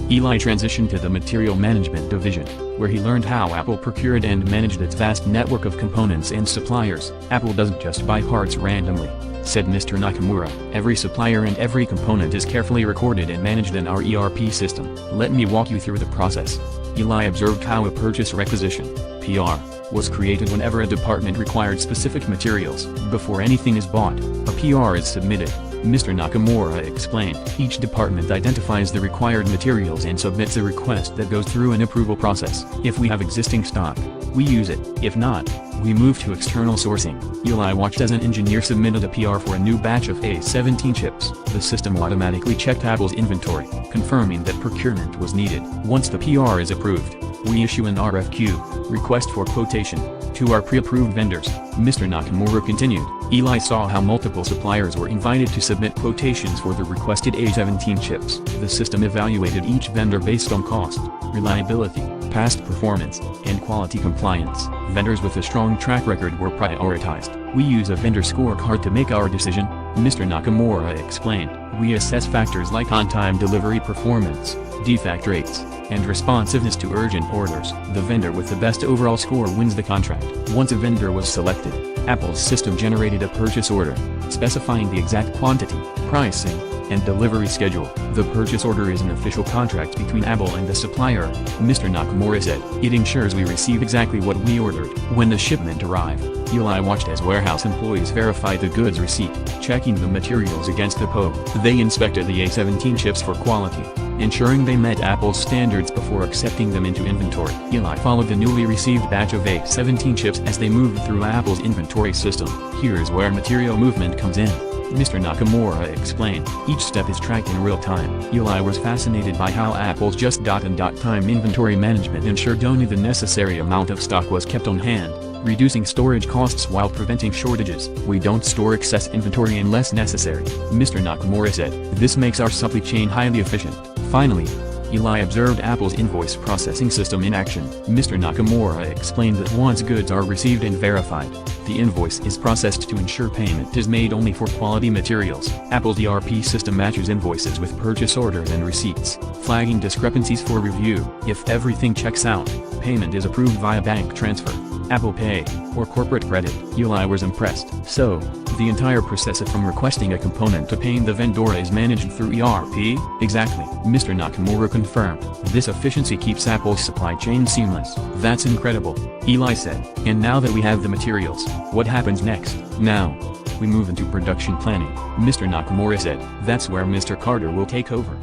Eli transitioned to the Material Management Division, where he learned how Apple procured and managed its vast network of components and suppliers. "Apple doesn't just buy parts randomly," said Mr. Nakamura. "Every supplier and every component is carefully recorded and managed in our ERP system. Let me walk you through the process." Eli observed how a purchase requisition (PR) was created whenever a department required specific materials. Before anything is bought, a PR is submitted. Mr. Nakamura explained. Each department identifies the required materials and submits a request that goes through an approval process. If we have existing stock, we use it. If not, we move to external sourcing. Eli watched as an engineer submitted a PR for a new batch of A17 chips. The system automatically checked Apple's inventory, confirming that procurement was needed. Once the PR is approved, we issue an RFQ, request for quotation, to our pre-approved vendors. Mr. Nakamura continued. Eli saw how multiple suppliers were invited to submit quotations for the requested A17 chips. The system evaluated each vendor based on cost, reliability, past performance, and quality compliance. Vendors with a strong track record were prioritized. "We use a vendor scorecard to make our decision," Mr. Nakamura explained. "We assess factors like on-time delivery performance, defect rates, and responsiveness to urgent orders. The vendor with the best overall score wins the contract." Once a vendor was selected, Apple's system generated a purchase order, specifying the exact quantity, pricing, and delivery schedule. "The purchase order is an official contract between Apple and the supplier," Mr. Nakamura said. "It ensures we receive exactly what we ordered." When the shipment arrived, Eli watched as warehouse employees verified the goods receipt, checking the materials against the PO. They inspected the A17 chips for quality, ensuring they met Apple's standards before accepting them into inventory. Eli followed the newly received batch of A17 chips as they moved through Apple's inventory system. "Here's where material movement comes in," Mr. Nakamura explained. "Each step is tracked in real time." Eli was fascinated by how Apple's just-in-time inventory management ensured only the necessary amount of stock was kept on hand, reducing storage costs while preventing shortages. "We don't store excess inventory unless necessary," Mr. Nakamura said. "This makes our supply chain highly efficient." Finally, Eli observed Apple's invoice processing system in action. Mr. Nakamura explained that once goods are received and verified, the invoice is processed to ensure payment is made only for quality materials. Apple's ERP system matches invoices with purchase orders and receipts, flagging discrepancies for review. If everything checks out, payment is approved via bank transfer, Apple Pay, or corporate credit. Eli was impressed. "So, the entire process from requesting a component to paying the vendor is managed through ERP?" "Exactly," Mr. Nakamura confirmed. "This efficiency keeps Apple's supply chain seamless." "That's incredible," Eli said. "And now that we have the materials, what happens next?" "Now, we move into production planning," Mr. Nakamura said. "That's where Mr. Carter will take over."